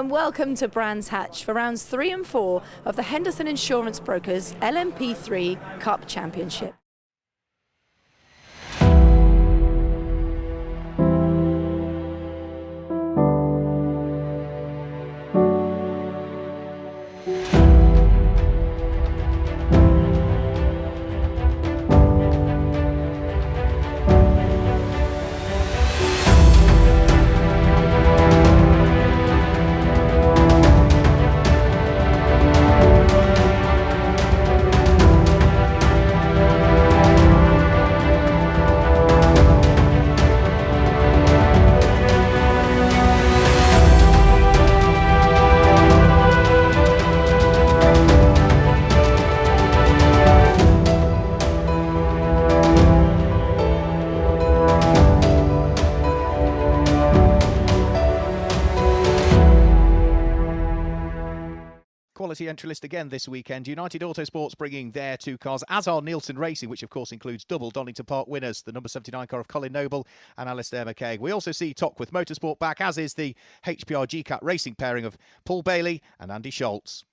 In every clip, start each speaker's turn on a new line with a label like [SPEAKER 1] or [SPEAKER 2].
[SPEAKER 1] and welcome to Brands Hatch for rounds 3 and 4 of the Henderson Insurance Brokers LMP3 Cup Championship.
[SPEAKER 2] Quality entry list again this weekend. United Autosports bringing their 2 cars, as are Nielsen Racing, which of course includes double Donington Park winners, the number 79 car of Colin Noble and Alistair McKaig. We also see Tock with Motorsport back, as is the HPR GCAT racing pairing of Paul Bailey and Andy Schultz.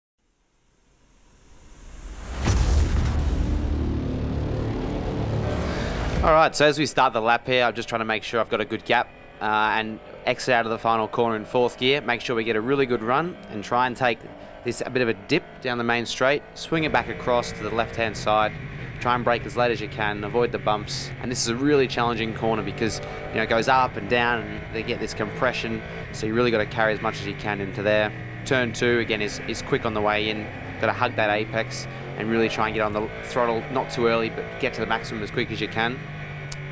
[SPEAKER 3] Alright, so as we start the lap here, I'm just trying to make sure I've got a good gap and exit out of the final corner in 4th gear. Make sure we get a really good run and try and take this a bit of a dip down the main straight, swing it back across to the left-hand side, try and brake as late as you can, avoid the bumps. And this is a really challenging corner because, you know, it goes up and down and they get this compression, so you really got to carry as much as you can into there. Turn 2 again is quick on the way in, got to hug that apex and really try and get on the throttle, not too early, but get to the maximum as quick as you can.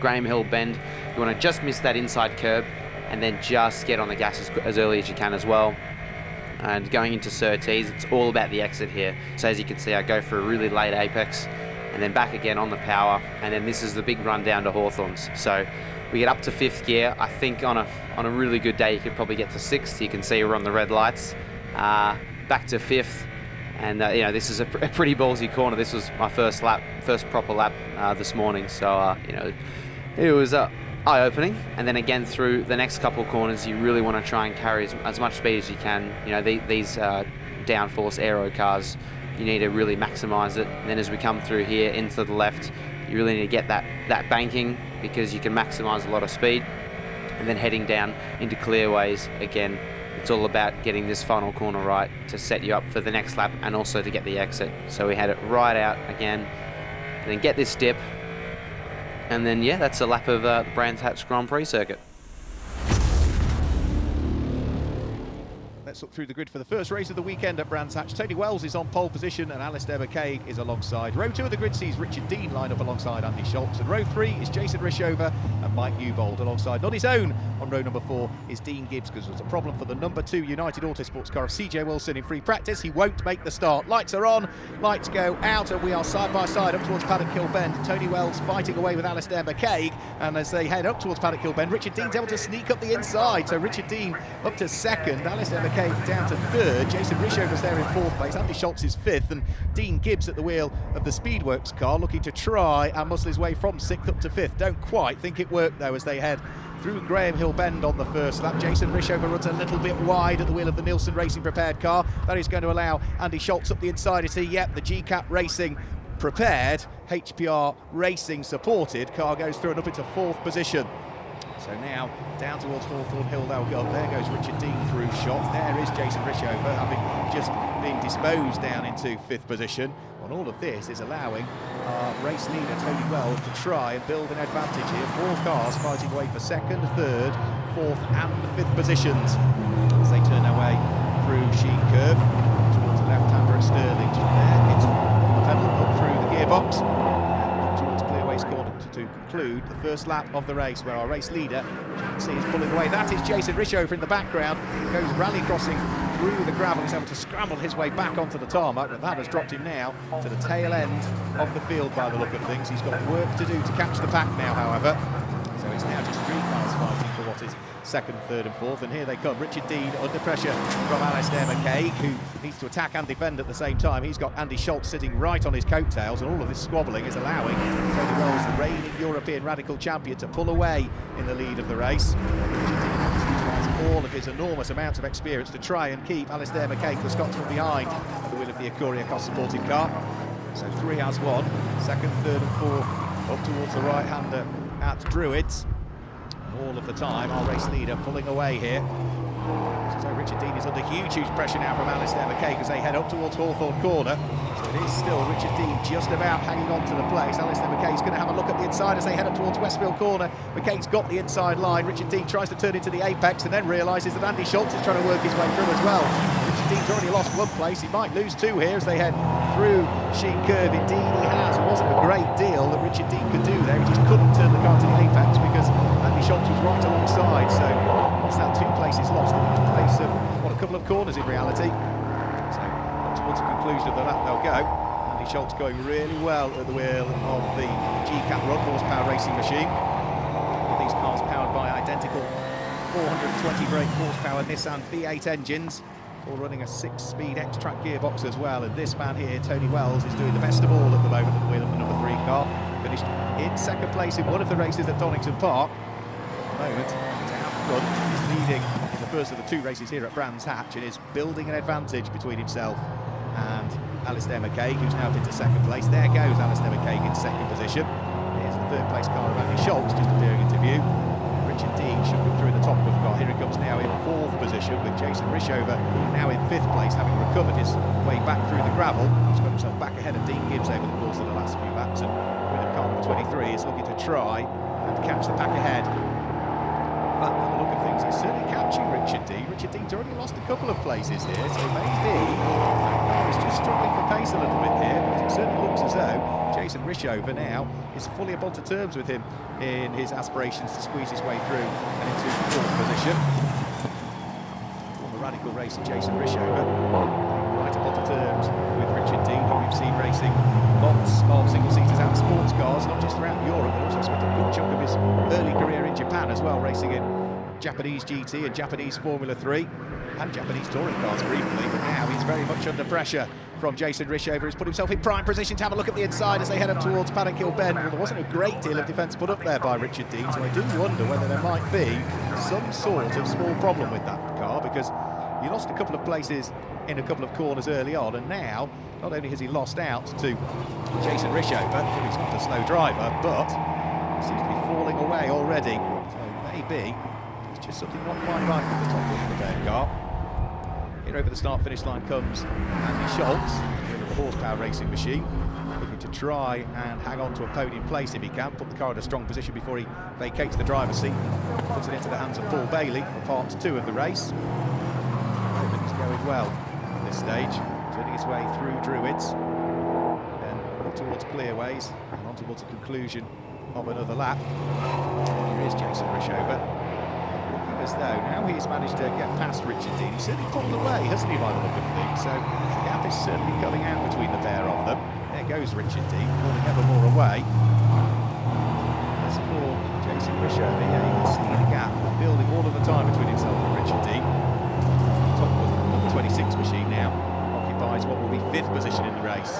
[SPEAKER 3] Graham Hill bend, you want to just miss that inside curb and then just get on the gas as early as you can as well. And going into Surtees, it's all about the exit here. So as you can see, I go for a really late apex and then back again on the power, and then this is the big run down to Hawthorns. So we get up to 5th gear. I think on a really good day you could probably get to 6th. You can see we're on the red lights. Back to 5th, and you know, this is a pretty ballsy corner. This was my first proper lap this morning. So you know, it was eye-opening. And then again through the next couple corners, you really want to try and carry as much speed as you can. You know, these downforce aero cars, you need to really maximize it. And then as we come through here into the left, you really need to get that banking because you can maximize a lot of speed. And then heading down into clearways, again, it's all about getting this final corner right to set you up for the next lap and also to get the exit. So we had it right out again, and then get this dip. And then, yeah, that's a lap of the Brands Hatch Grand Prix circuit.
[SPEAKER 2] Let's look through the grid for the first race of the weekend at Brands Hatch. Tony Wells is on pole position and Alistair McKaig is alongside. Row 2 of the grid sees Richard Dean line up alongside Andy Schultz, and row 3 is Jason Rishover and Mike Newbold alongside. On his own on row number 4 is Dean Gibbs, because there was a problem for the number 2 United Autosports car of CJ Wilson in free practice. He won't make the start. Lights are on, lights go out, and we are side by side up towards Paddock Hill Bend. Tony Wells fighting away with Alistair McKaig, and as they head up towards Paddock Hill Bend, Richard Dean's able to sneak up the inside. So Richard Dean up to 2nd, Alistair McKaig down to 3rd, Jason Rishover's there in 4th place, Andy Schultz is 5th, and Dean Gibbs at the wheel of the Speedworks car looking to try and muscle his way from 6th up to 5th. Don't quite think it worked though as they head through Graham Hill Bend on the first lap. Jason Rishover runs a little bit wide at the wheel of the Nielsen Racing prepared car. That is going to allow Andy Schultz up the inside to see, yep, the GCAT Racing prepared, HPR Racing supported car goes through and up into 4th position. So now down towards Hawthorn Hill they'll go. There goes Richard Dean through shot. There is Jason Rishover, having just been disposed down into 5th position. And all of this is allowing our race leader Tony Wells to try and build an advantage here. 4 cars fighting away for 2nd, 3rd, 4th and 5th positions as they turn their way through Sheen Curve towards the left-hander at Stirling. There it's the pedal up through the gearbox towards Clearways Corner to conclude the first lap of the race, where our race leader, as you can see, is pulling away. That is Jason Rishover in the background, goes rally crossing through the gravel. He's able to scramble his way back onto the tarmac, but that has dropped him now to the tail end of the field by the look of things. He's got work to do to catch the pack now, however. So it's now just 3 cars fighting for what is 2nd, 3rd and 4th, and here they come. Richard Dean under pressure from Alistair McKaig, who needs to attack and defend at the same time. He's got Andy Schultz sitting right on his coattails, and all of this squabbling is allowing Tony Wells, the reigning European Radical champion, to pull away in the lead of the race. Richard Dean all of his enormous amounts of experience to try and keep Alistair McCaig, the Scotsman, behind at the wheel of the Ecuria Cost supported car. So 3 as 1, second, third and fourth up towards the right-hander at Druids. And all of the time, our race leader pulling away here. So Richard Dean is under huge pressure now from Alistair McCaig as they head up towards Hawthorne Corner. So it is still Richard Dean just about hanging on to the place. Alistair McCaig's going to have a look at the inside as they head up towards Westfield Corner. McCaig's got the inside line. Richard Dean tries to turn into the apex and then realises that Andy Schultz is trying to work his way through as well. Richard Dean's already lost 1 place. He might lose 2 here as they head through Sheen Curve. Indeed he has. It wasn't a great deal that Richard Dean could do there. He just couldn't turn the car to the apex because Andy Schultz was right alongside. So what's that, 2 places lost in each place of, what, a couple of corners in reality. So towards the conclusion of the lap they'll go. Andy Schultz going really well at the wheel of the GCAT Run horsepower racing machine. With these cars powered by identical 420 brake horsepower Nissan V8 engines, all running a 6-speed X-Track gearbox as well. And this man here, Tony Wells, is doing the best of all at the moment at the wheel of the number 3 car. Finished in second place in one of the races at Donington Park. At the moment, down front, he's leading in the first of the 2 races here at Brands Hatch and is building an advantage between himself and Alistair McCaig, who's now into second place. There goes Alistair McCaig in second position. Here's the 3rd place car of Andy Schultz just appearing into view. Richard Dean should come through in the top of the car. Here he comes now in 4th position with Jason Rishover now in 5th place, having recovered his way back through the gravel. He's got himself back ahead of Dean Gibbs over the course of the last few laps, and with car number 23 is looking to try and catch the pack ahead. In fact, by the look of things, he's certainly catching Richard Dean. Richard Dean's already lost a couple of places here, so maybe that car is just struggling for pace a little bit here, but it certainly looks as though Jason Rishover now is fully up onto terms with him in his aspirations to squeeze his way through and into 4th position. Former Radical racer Jason Rishover right up onto terms with Richard Dean, who we've seen racing lots of single-seaters and sports cars, not just throughout Europe, but also spent a good chunk of his early career in Japan as well, racing in Japanese GT and Japanese Formula 3 and Japanese touring cars briefly, but now he's very much under pressure from Jason Rishover, who's put himself in prime position to have a look at the inside as they head up towards Paddock Bend. Well, there wasn't a great deal of defence put up there by Richard Dean, so I do wonder whether there might be some sort of small problem with that car, because he lost a couple of places in a couple of corners early on, and now not only has he lost out to Jason Rishover, who's not a slow driver, but he seems to be falling away already. So maybe it's just something not quite right with the top of the prepared car. Here over the start-finish line comes Andy Schultz, with the horsepower racing machine, looking to try and hang on to a podium place if he can, put the car in a strong position before he vacates the driver's seat, puts it into the hands of Paul Bailey for part 2 of the race. Everything's going well at this stage, turning his way through Druids, then up towards Clearways, and on towards the conclusion of another lap. And here is Jason Rishover. As though now he's managed to get past Richard Dean. He's certainly pulled away, hasn't he, by the look of things? So the gap is certainly coming out between the pair of them. There goes Richard Dean, falling ever more away. As for Jason Rishover, yeah, you can see the gap building all of the time between himself and Richard Dean. The top of the number 26 machine now occupies what will be 5th position in the race.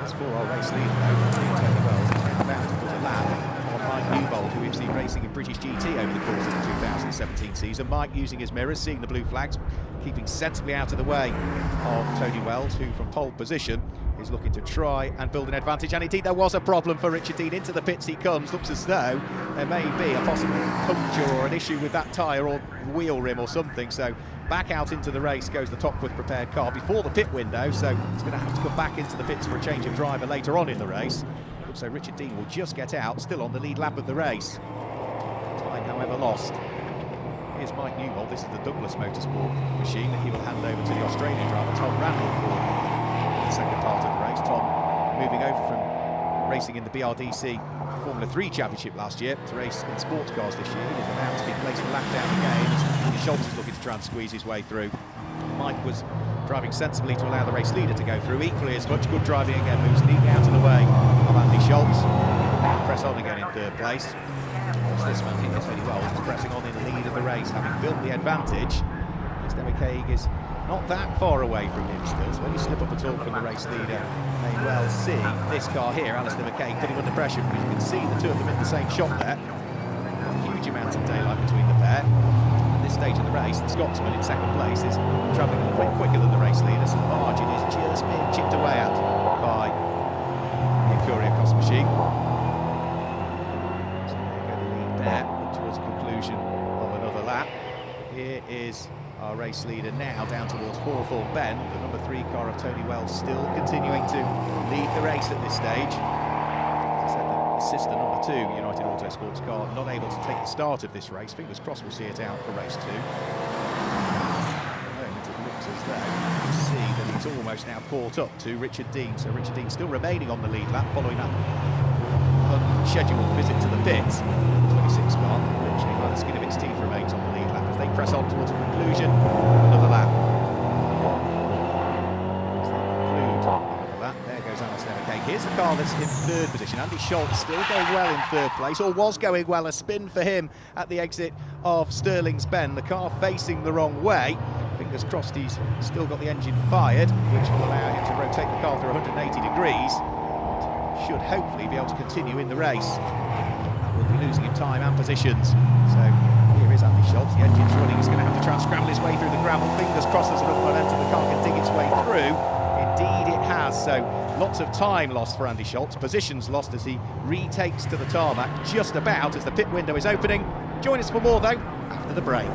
[SPEAKER 2] As for our race leader, though, Tony Wells, he's now about to put a lap on Mike Newbold, who we've seen racing in British GT over the course of the 2017 season. Mike using his mirrors, seeing the blue flags, keeping sensibly out of the way of Tony Wells, who from pole position is looking to try and build an advantage. And indeed there was a problem for Richard Dean. Into the pits he comes. Looks as though there may be a possible puncture or an issue with that tyre or wheel rim or something. So back out into the race goes the Topworth prepared car before the pit window, so he's going to have to come back into the pits for a change of driver later on in the race. So Richard Dean will just get out, still on the lead lap of the race. Time, however, lost. Here's Mike Newbold. This is the Douglas Motorsport machine that he will hand over to the Australian driver, Tom Randall, for the second part of the race. Tom moving over from racing in the BRDC Formula 3 Championship last year to race in sports cars this year. He is about to be placed a lap down again as Schultz is looking to try and squeeze his way through. Mike was driving sensibly to allow the race leader to go through. Equally as much good driving again, moves neatly out of the way of Andy Schultz. Press on again in 3rd place. This man here, Tony Wells, is pressing on in the lead of the race, having built the advantage. Alistair McCaig is not that far away from him still, so when you slip up at all from the race leader, may well see this car here, Alistair McCaig, putting under pressure, because you can see the two of them in the same shot there. A huge amount of daylight between the pair. there. At this stage of the race, the Scotsman in second place is travelling a little bit quicker than the race leader, so the margin is just being chipped away at by the Courier Cross machine. So there you go, the lead there, towards the conclusion of another lap. Here is our race leader now down towards Hawthorne Bend. The number 3 car of Tony Wells still continuing to lead the race at this stage. As I said, the sister number 2 United Autosports car not able to take the start of this race. Fingers crossed we'll see it out for race 2. At the moment it looks as though you can see that he's almost now caught up to Richard Dean. So Richard Dean still remaining on the lead lap following that unscheduled visit to the pits. The 26 car literally by the skin of its teeth remains on the lead lap as they press on towards a conclusion. Another lap. As they conclude another lap, there goes LMP3. Here's the car that's in third position. Andy Schultz still going well in third place, or was going well. A spin for him at the exit of Stirling's Bend. The car facing the wrong way. Fingers crossed he's still got the engine fired, which will allow him to rotate the car through 180 degrees. Should hopefully be able to continue in the race. That will be losing him time and positions. So here is Andy Schultz. The engine's running. He's going to have to try and scramble his way through the gravel. Fingers crossed there's enough momentum the car can dig its way through. Indeed it has. So lots of time lost for Andy Schultz. Positions lost as he retakes to the tarmac just about as the pit window is opening. Join us for more though after the break.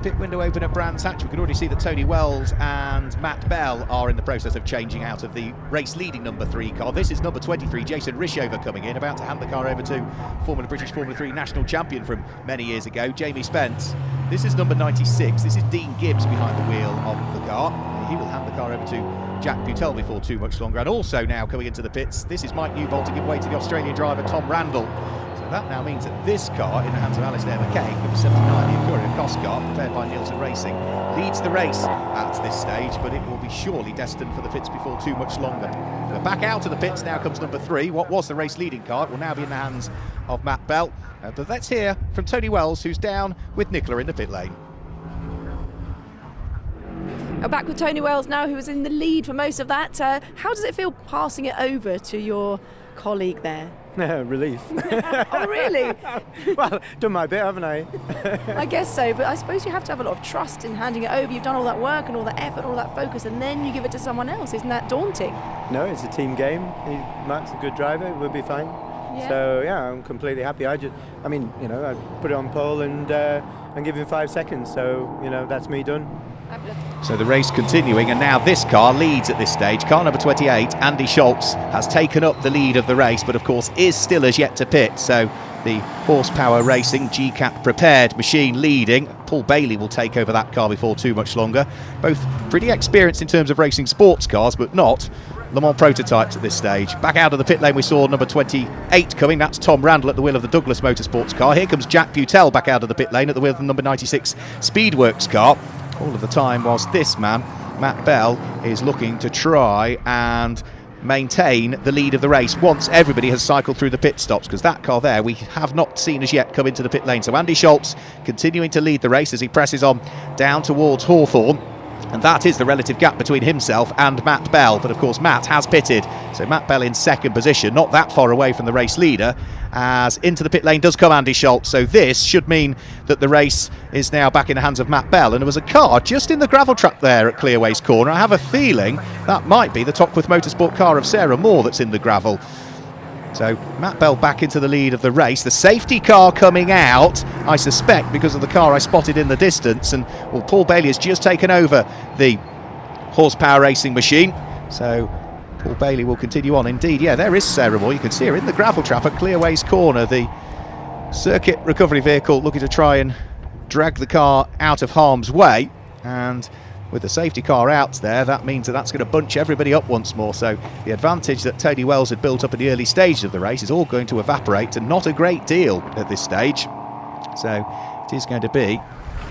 [SPEAKER 2] Pit window open at Brands Hatch. We can already see that Tony Wells and Matt Bell are in the process of changing out of the race leading number 3 car. This is number 23, Jason Rishover, coming in, about to hand the car over to former British Formula 3 national champion from many years ago, Jamie Spence. This is number 96. This is Dean Gibbs behind the wheel of the car. He will hand the car over to Jack Butel before too much longer. And also now coming into the pits, this is Mike Newbold to give way to the Australian driver Tom Randall. So that now means that this car, in the hands of Alistair McKay, number 79, the Courier Cross car, prepared by Nielsen Racing, leads the race at this stage, but it will be surely destined for the pits before too much longer. We're back out of the pits, now comes number 3. What was the race leading car will now be in the hands of Matt Bell. But let's hear from Tony Wells, who's down with Nicola in the pit lane.
[SPEAKER 1] Back with Tony Wells now, who was in the lead for most of that. How does it feel passing it over to your colleague there?
[SPEAKER 4] Relief.
[SPEAKER 1] Oh, really?
[SPEAKER 4] Well, done my bit, haven't I?
[SPEAKER 1] I guess so, but I suppose you have to have a lot of trust in handing it over. You've done all that work and all that effort, all that focus, and then you give it to someone else. Isn't that daunting?
[SPEAKER 4] No, it's a team game. Matt's a good driver, we'll be fine.
[SPEAKER 1] Yeah.
[SPEAKER 4] So yeah, I'm completely happy. I put it on pole and give him 5 seconds. So that's me done.
[SPEAKER 2] So the race continuing, and now this car leads at this stage. Car number 28, Andy Schultz, has taken up the lead of the race, but of course is still as yet to pit. So the Horsepower Racing GCAP prepared machine leading. Paul Bailey will take over that car before too much longer. Both pretty experienced in terms of racing sports cars, but not Le Mans prototypes at this stage. Back out of the pit lane we saw number 28 coming. That's Tom Randall at the wheel of the Douglas Motorsports car. Here comes Jack Butel back out of the pit lane at the wheel of the number 96 Speedworks car. All of the time whilst this man, Matt Bell, is looking to try and maintain the lead of the race once everybody has cycled through the pit stops, because that car there we have not seen as yet come into the pit lane. So Andy Schultz continuing to lead the race as he presses on down towards Hawthorne. And that is the relative gap between himself and Matt Bell. But of course Matt has pitted, so Matt Bell in second position, not that far away from the race leader, as into the pit lane does come Andy Schultz. So this should mean that the race is now back in the hands of Matt Bell. And there was a car just in the gravel trap there at Clearways Corner. I have a feeling that might be the Topworth Motorsport car of Sarah Moore that's in the gravel. So Matt Bell back into the lead of the race. The safety car coming out, I suspect, because of the car I spotted in the distance. And well, Paul Bailey has just taken over the Horsepower Racing machine. So Paul Bailey will continue on. Indeed, yeah, there is Sarah Moore. You can see her in the gravel trap at Clearways Corner. The circuit recovery vehicle looking to try and drag the car out of harm's way. And with the safety car out there, that means that that's going to bunch everybody up once more. So the advantage that Tony Wells had built up in the early stages of the race is all going to evaporate, and not a great deal at this stage. So it is going to be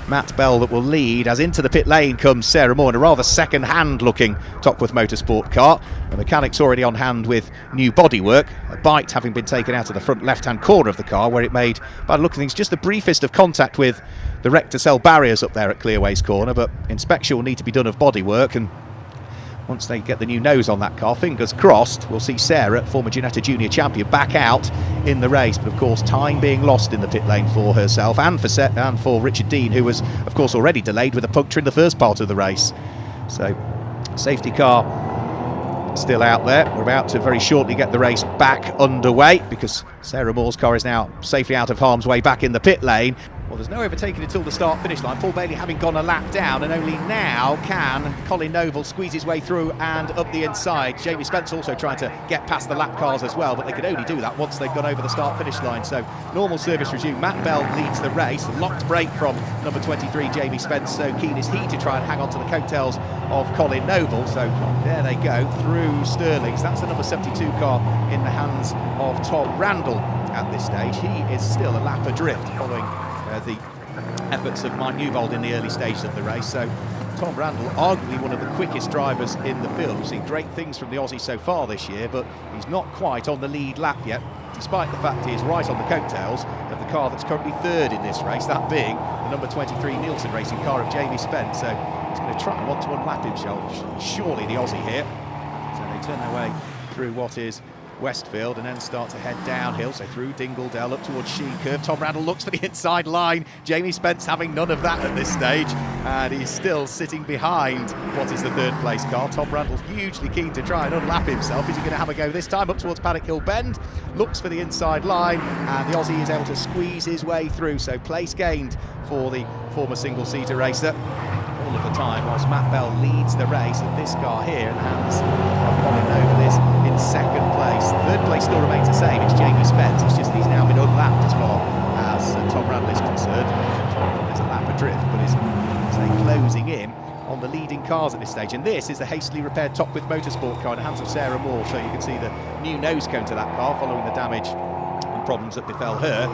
[SPEAKER 2] Matt Bell that will lead, as into the pit lane comes Sarah Moore in a rather second-hand looking Topworth Motorsport car. The mechanic's already on hand with new bodywork, a bite having been taken out of the front left-hand corner of the car, where it made, by the look of things, just the briefest of contact with the Rector-Cell barriers up there at Clearways Corner, but inspection will need to be done of bodywork, and once they get the new nose on that car, fingers crossed, we'll see Sarah, former Ginetta Junior champion, back out in the race. But of course, time being lost in the pit lane for herself and for Richard Dean, who was, of course, already delayed with a puncture in the first part of the race. So, safety car still out there. We're about to very shortly get the race back underway, because Sarah Moore's car is now safely out of harm's way back in the pit lane. Well, there's no overtaking until the start-finish line. Paul Bailey having gone a lap down, and only now can Colin Noble squeeze his way through and up the inside. Jamie Spence also trying to get past the lap cars as well, but they can only do that once they've gone over the start-finish line. So normal service resume. Matt Bell leads the race. Locked brake from number 23, Jamie Spence. So keen is he to try and hang on to the coattails of Colin Noble. So there they go through Stirling's. That's the number 72 car in the hands of Tom Randall at this stage. He is still a lap adrift following the efforts of Mike Newbold in the early stages of the race. So Tom Randall, arguably one of the quickest drivers in the field. We've seen great things from the Aussie so far this year, but he's not quite on the lead lap yet, despite the fact he is right on the coattails of the car that's currently third in this race, that being the number 23 Nielsen Racing car of Jamie Spence. So he's going to try and want to unlap himself, surely the Aussie here. So they turn their way through what is Westfield and then start to head downhill, so through Dingledale up towards Sheen Curve. Tom Randall looks for the inside line. Jamie Spence having none of that at this stage, and he's still sitting behind what is the third place car. Tom Randall's hugely keen to try and unlap himself. Is he going to have a go this time up towards Paddock Hill Bend? Looks for the inside line, and the Aussie is able to squeeze his way through, so place gained for the former single-seater racer all of the time, whilst Matt Bell leads the race. And this car here in the hands of Colin Noble is in second place. Third place still remains the same. It's Jamie Spence. It's just he's now been unlapped as far as Tom Randall is concerned. There's a lap adrift, but is closing in on the leading cars at this stage. And this is the hastily repaired Topworth Motorsport car in the hands of Sarah Moore. So you can see the new nose cone to that car following the damage and problems that befell her.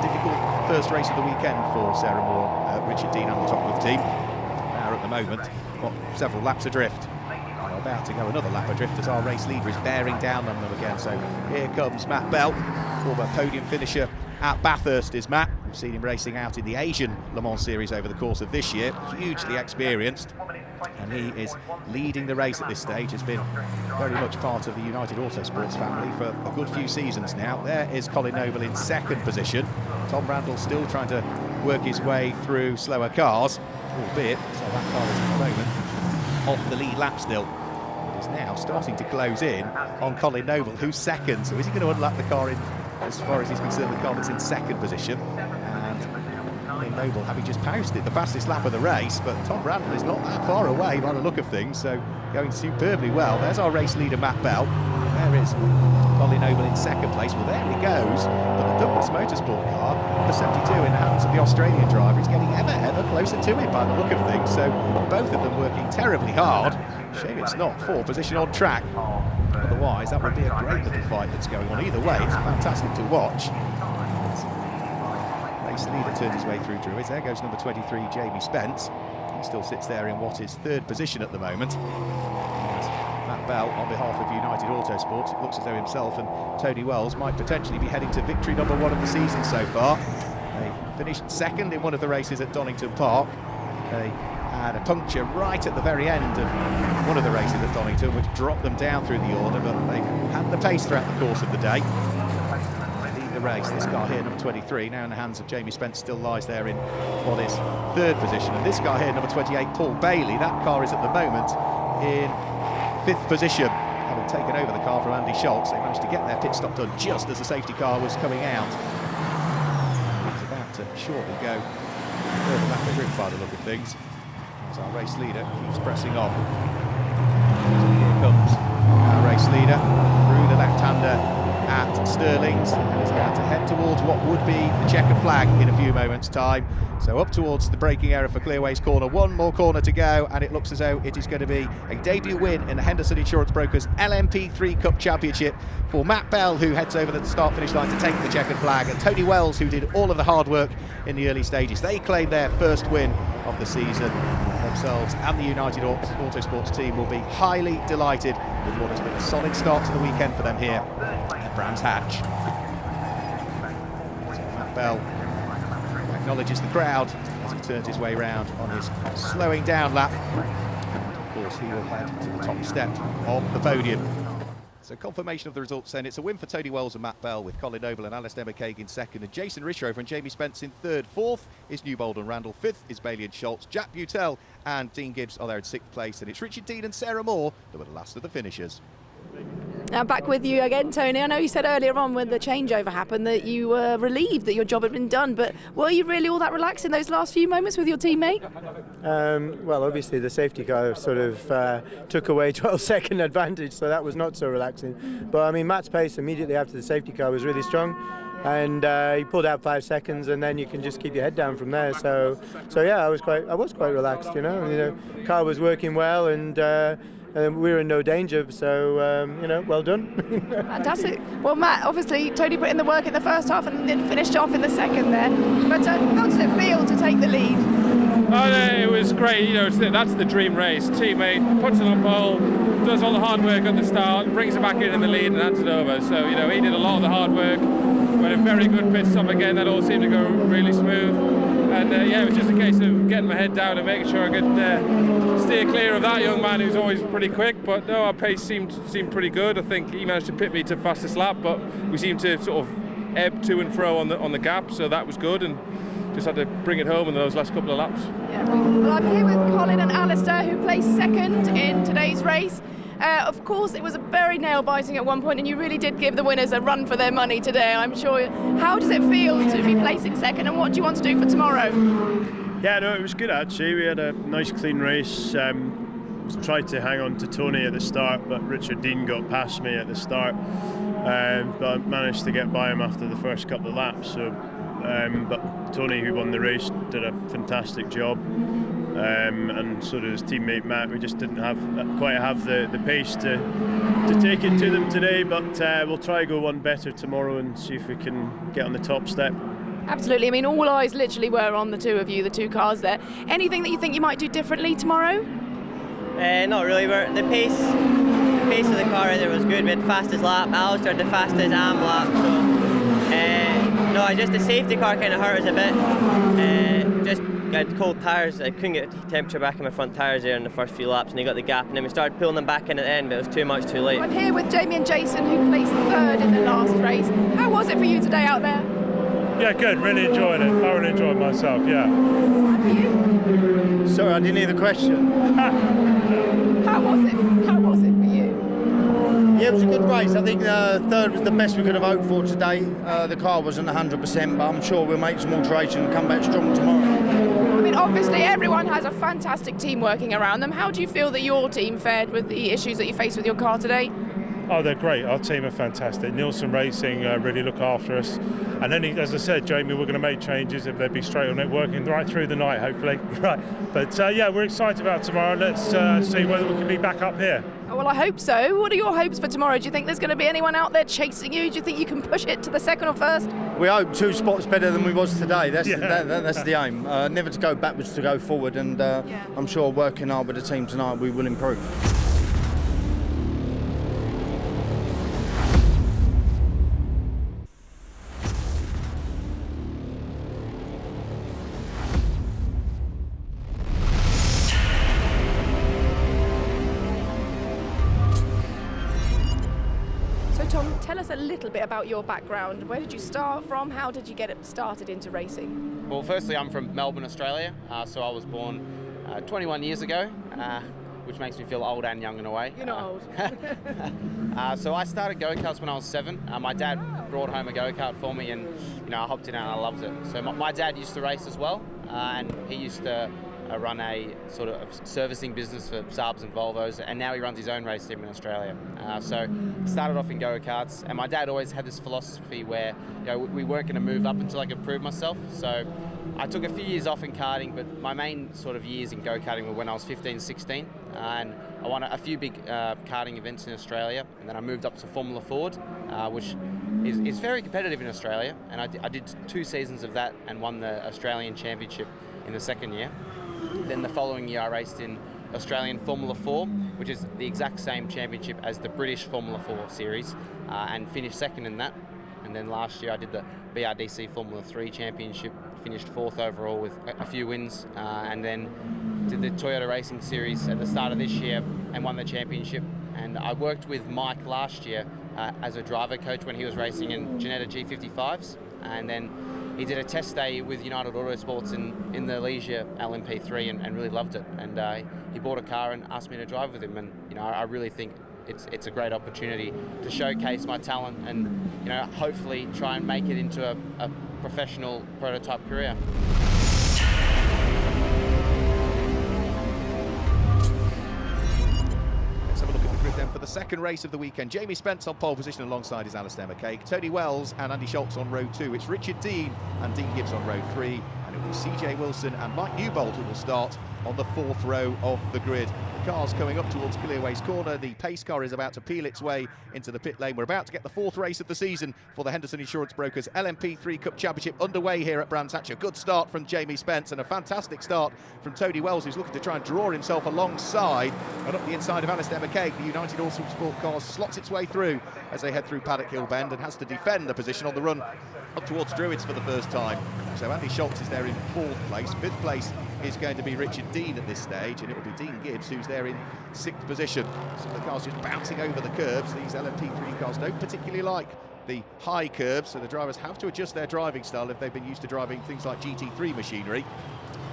[SPEAKER 2] Difficult first race of the weekend for Sarah Moore, Richard Dean and the Topworth team. Now at the moment, got several laps adrift. About to go another lap adrift as our race leader is bearing down on them again. So here comes Matt Bell, former podium finisher at Bathurst is Matt. We've seen him racing out in the Asian Le Mans Series over the course of this year. Hugely experienced, and he is leading the race at this stage. Has been very much part of the United Autosports family for a good few seasons now. There is Colin Noble in second position. Tom Randall still trying to work his way through slower cars, albeit so that car is at the moment off the lead lap still. Is now starting to close in on Colin Noble, who's second. So is he going to unlap the car in, as far as he's concerned, the car that's in second position? And Colin Noble having just posted the fastest lap of the race, but Tom Randall is not that far away by the look of things, so going superbly well. There's our race leader Matt Bell. There is Colin Noble in second place. Well, there he goes. But the Douglas Motorsport car, number 72, in the hands of the Australian driver, is getting ever closer to him by the look of things. So both of them working terribly hard. Shame it's not for position on track. Otherwise, that would be a great little fight that's going on. Either way, it's fantastic to watch. Race leader turns his way through Druids. There goes number 23, Jamie Spence. He still sits there in what is third position at the moment. Matt Bell, on behalf of United Autosports, it looks as though himself and Tony Wells might potentially be heading to victory number one of the season so far. They finished second in one of the races at Donington Park. They had a puncture right at the very end of one of the races at Donington, which dropped them down through the order, but they've had the pace throughout the course of the day. They lead the race. This car here, number 23, now in the hands of Jamie Spence, still lies there in what is third position. And this car here, number 28, Paul Bailey, that car is at the moment in fifth position, having taken over the car from Andy Schultz. They managed to get their pit stop done just as the safety car was coming out. He's about to shortly go further lap adrift by the look of things, as our race leader keeps pressing on. So here comes our race leader through the left-hander at Stirling's and is about to head towards what would be the checkered flag in a few moments' time. So up towards the braking area for Clearways Corner. One more corner to go, and it looks as though it is going to be a debut win in the Henderson Insurance Brokers LMP3 Cup Championship for Matt Bell, who heads over the start-finish line to take the checkered flag, and Tony Wells, who did all of the hard work in the early stages. They claim their first win of the season. Themselves and the United Autosports team will be highly delighted with what has been a solid start to the weekend for them here at Brands Hatch. So Matt Bell acknowledges the crowd as he turns his way round on his slowing down lap. And of course he will head to the top step of the podium. So confirmation of the results then. It's a win for Tony Wells and Matt Bell, with Colin Noble and Alistair McCaig in second, and Jason Rishover and Jamie Spence in third. Fourth is Newbold and Randall. Fifth is Bailey and Schultz. Jack Butel and Dean Gibbs are there in sixth place, and it's Richard Dean and Sarah Moore that were the last of the finishers.
[SPEAKER 1] Now back with you again, Tony. I know you said earlier on when the changeover happened that you were relieved that your job had been done, but were you really all that relaxed in those last few moments with your teammate?
[SPEAKER 4] Well, obviously the safety car sort of took away 12-second advantage, so that was not so relaxing. But I mean, Matt's pace immediately after the safety car was really strong, and he pulled out 5 seconds, and then you can just keep your head down from there. So yeah, I was quite relaxed. You know, car was working well, and we were in no danger, so well done.
[SPEAKER 1] Fantastic. Well, Matt, obviously Tony put in the work in the first half and then finished off in the second there. But how does it feel to take the lead?
[SPEAKER 5] It was great. You know, that's the dream race. Teammate puts it on pole, does all the hard work at the start, brings it back in the lead, and hands it over. So he did a lot of the hard work. Went a very good pit stop again. That all seemed to go really smooth. And it was just a case of getting my head down and making sure I could steer clear of that young man who's always pretty quick. But no, our pace seemed pretty good. I think he managed to pit me to fastest lap, but we seemed to sort of ebb to and fro on the gap, so that was good, and just had to bring it home in those last couple of laps.
[SPEAKER 1] Yeah, well, I'm here with Colin and Alistair, who placed second in today's race. Of course, it was very nail-biting at one point, and you really did give the winners a run for their money today, I'm sure. How does it feel to be placing second, and what do you want to do for tomorrow?
[SPEAKER 6] Yeah, no, it was good actually. We had a nice clean race. Tried to hang on to Tony at the start, but Richard Dean got past me at the start. But I managed to get by him after the first couple of laps. So, but Tony, who won the race, did a fantastic job. And so did his teammate Matt. We just didn't quite have the pace to take it to them today, but we'll try go one better tomorrow and see if we can get on the top step.
[SPEAKER 1] Absolutely. I mean, all eyes literally were on the two of you, the two cars there. Anything that you think you might do differently tomorrow?
[SPEAKER 7] Not really. The pace of the car there was good. We had fastest lap. Alistair had the fastest AM lap. So just the safety car kind of hurt us a bit. Just got cold tyres. I couldn't get temperature back in my front tyres there in the first few laps, and they got the gap, and then we started pulling them back in at the end, but it was too much too late.
[SPEAKER 1] I'm here with Jamie and Jason, who placed third in the last race. How was it for you today out there?
[SPEAKER 8] Yeah, good. Really enjoyed it. I really enjoyed myself. Yeah.
[SPEAKER 1] And for you?
[SPEAKER 9] Sorry, I didn't hear the question.
[SPEAKER 1] How was it for you?
[SPEAKER 9] Yeah, it was a good race. I think third was the best we could have hoped for today. The car wasn't 100%, but I'm sure we'll make some alteration and come back strong tomorrow.
[SPEAKER 1] I mean, obviously everyone has a fantastic team working around them. How do you feel that your team fared with the issues that you faced with your car today?
[SPEAKER 8] Oh, they're great. Our team are fantastic. Nielsen Racing really look after us. And then, as I said, Jamie, we're going to make changes if they'd be straight on it, working right through the night, hopefully. Right. But we're excited about tomorrow. Let's see whether we can be back up here.
[SPEAKER 1] Oh, well, I hope so. What are your hopes for tomorrow? Do you think there's going to be anyone out there chasing you? Do you think you can push it to the second or first?
[SPEAKER 9] We hope 2 spots better than we was today. That's the aim. Never to go backwards, to go forward. And I'm sure working hard with the team tonight, we will improve.
[SPEAKER 1] Tom, tell us a little bit about your background. Where did you start from? How did you get started into racing?
[SPEAKER 3] Well, firstly, I'm from Melbourne, Australia, so I was born 21 years ago, which makes me feel old and young in a way.
[SPEAKER 1] You're not old.
[SPEAKER 3] So I started go-karts when I was 7. My dad brought home a go-kart for me, and I hopped in and I loved it. So my dad used to race as well, and he used to run a sort of servicing business for Saabs and Volvos, and now he runs his own race team in Australia. So started off in go-karts, and my dad always had this philosophy where, you know, we weren't going to move up until I could prove myself. So I took a few years off in karting, but my main sort of years in go-karting were when I was 15, 16, and I won a few big karting events in Australia, and then I moved up to Formula Ford, which is very competitive in Australia, and I did 2 seasons of that and won the Australian Championship in the second year. Then the following year I raced in Australian Formula 4, which is the exact same championship as the British Formula 4 series, and finished second in that. And then last year I did the BRDC Formula 3 Championship, finished 4th overall with a few wins, and then did the Toyota Racing Series at the start of this year and won the championship. And I worked with Mike last year as a driver coach when he was racing in Ginetta G55s, and then he did a test day with United Autosports in the Leisure LMP3 and really loved it. And he bought a car and asked me to drive with him. And you know, I really think it's a great opportunity to showcase my talent and, you know, hopefully try and make it into a professional prototype career.
[SPEAKER 2] Let's have a look at the grid then for the second race of the weekend. Jamie Spence on pole position alongside his Alistair McCaig. Tony Wells and Andy Schultz on row 2. It's Richard Dean and Dean Gibbs on row 3. And it will be CJ Wilson and Mike Newbold who will start on the 4th row of the grid. The car's coming up towards Clearways Corner. The pace car is about to peel its way into the pit lane. We're about to get the 4th race of the season for the Henderson Insurance Brokers LMP3 Cup Championship underway here at Brands Hatch. A good start from Jamie Spence and a fantastic start from Tony Wells, who's looking to try and draw himself alongside. And up the inside of Alistair McCaig, the United Autosport car slots its way through as they head through Paddock Hill Bend and has to defend the position on the run up towards Druids for the first time. So Andy Schultz is there in 4th place. 5th place is going to be Richard Dean at this stage, and it will be Dean Gibbs who's there in 6th position. So the car's just bouncing over the curbs. These LMP3 cars don't particularly like the high curbs, so the drivers have to adjust their driving style if they've been used to driving things like GT3 machinery.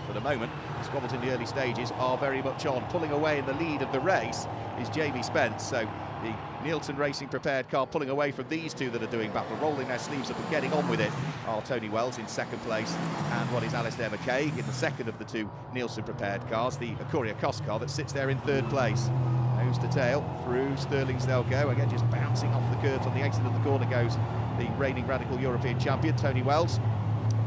[SPEAKER 2] For the moment, the squabbles in the early stages are very much on. Pulling away in the lead of the race is Jamie Spence, so the Nielsen Racing prepared car pulling away from these two that are doing battle, rolling their sleeves up and getting on with it are Tony Wells in 2nd place and what is Alistair McCaig in the 2nd of the 2 Nielsen prepared cars, the Acuria Cos car that sits there in 3rd place. Nose to tail through Stirling's they'll go, again just bouncing off the curbs. On the exit of the corner goes the reigning Radical European champion Tony Wells,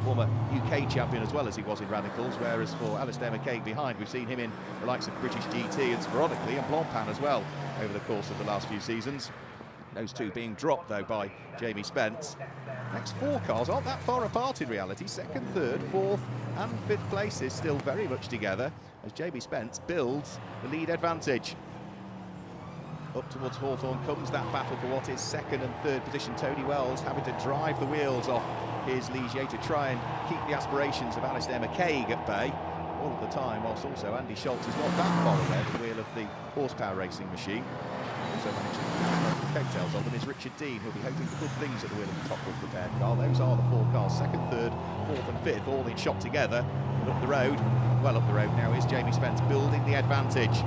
[SPEAKER 2] former UK champion as well as he was in Radicals, whereas for Alistair McCaig behind, we've seen him in the likes of British GT and sporadically and Blancpain as well over the course of the last few seasons. Those two being dropped though by Jamie Spence. Next 4 cars aren't that far apart in reality. 2nd, 3rd, 4th and 5th places still very much together as Jamie Spence builds the lead advantage. Up towards Hawthorne comes that battle for what is 2nd and 3rd position. Tony Wells having to drive the wheels off his Ligier to try and keep the aspirations of Alistair McCaig at bay all of the time, whilst also Andy Schultz is not that far away at the wheel of the horsepower racing machine. Also managing to get the coattails of them is Richard Dean, who'll be hoping for good things at the wheel of the top group prepared car. Those are the 4 cars, 2nd, 3rd, 4th and 5th, all in shot together. And up the road, well up the road now, is Jamie Spence building the advantage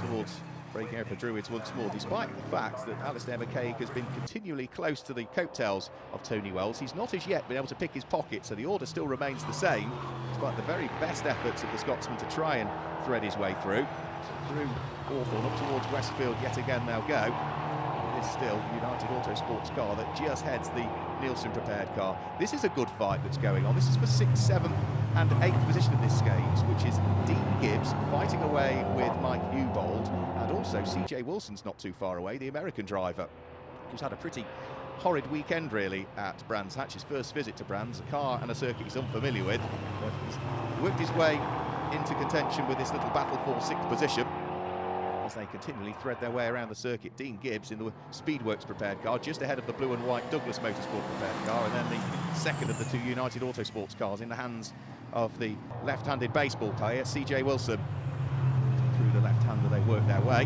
[SPEAKER 2] towards breaking out for Druids once more, despite the fact that Alistair McCaig has been continually close to the coattails of Tony Wells. He's not as yet been able to pick his pocket, so the order still remains the same, despite the very best efforts of the Scotsman to try and thread his way through. Through Hawthorne, up towards Westfield yet again they'll go. It is still the United Autosports car that just heads the Nielsen prepared car. This is a good fight that's going on. This is for 6th, 7th and 8th position at this stage, which is Dean Gibbs fighting away with Mike Newbold, and also CJ Wilson's not too far away, the American driver, who's had a pretty horrid weekend really at Brands Hatch. His first visit to Brands, a car and a circuit he's unfamiliar with, but he's worked his way into contention with this little battle for 6th position as they continually thread their way around the circuit. Dean Gibbs in the Speedworks prepared car, just ahead of the blue and white Douglas Motorsport prepared car, and then the 2nd of the 2 United Autosports cars in the hands of the left-handed baseball player CJ Wilson. Through the left-hander they work their way.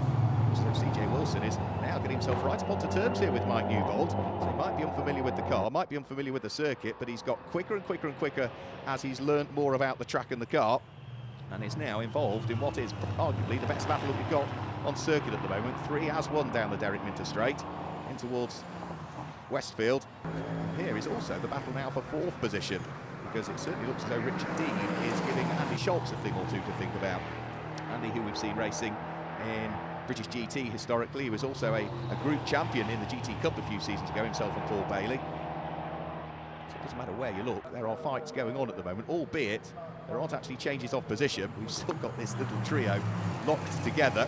[SPEAKER 2] So CJ Wilson is now getting himself right up onto terms here with Mike Newbold. So he might be unfamiliar with the car, might be unfamiliar with the circuit, but he's got quicker and quicker and quicker as he's learnt more about the track and the car, and is now involved in what is arguably the best battle that we've got on circuit at the moment. 3 has 1 down the Derek Minter straight in towards Westfield. Here is also the battle now for 4th position. because it certainly looks as though Richard Dean is giving Andy Schultz a thing or two to think about. Andy, who we've seen racing in British GT historically, he was also a group champion in the GT Cup a few seasons ago, himself and Paul Bailey. So it doesn't matter where you look, there are fights going on at the moment, albeit there aren't actually changes of position. We've still got this little trio locked together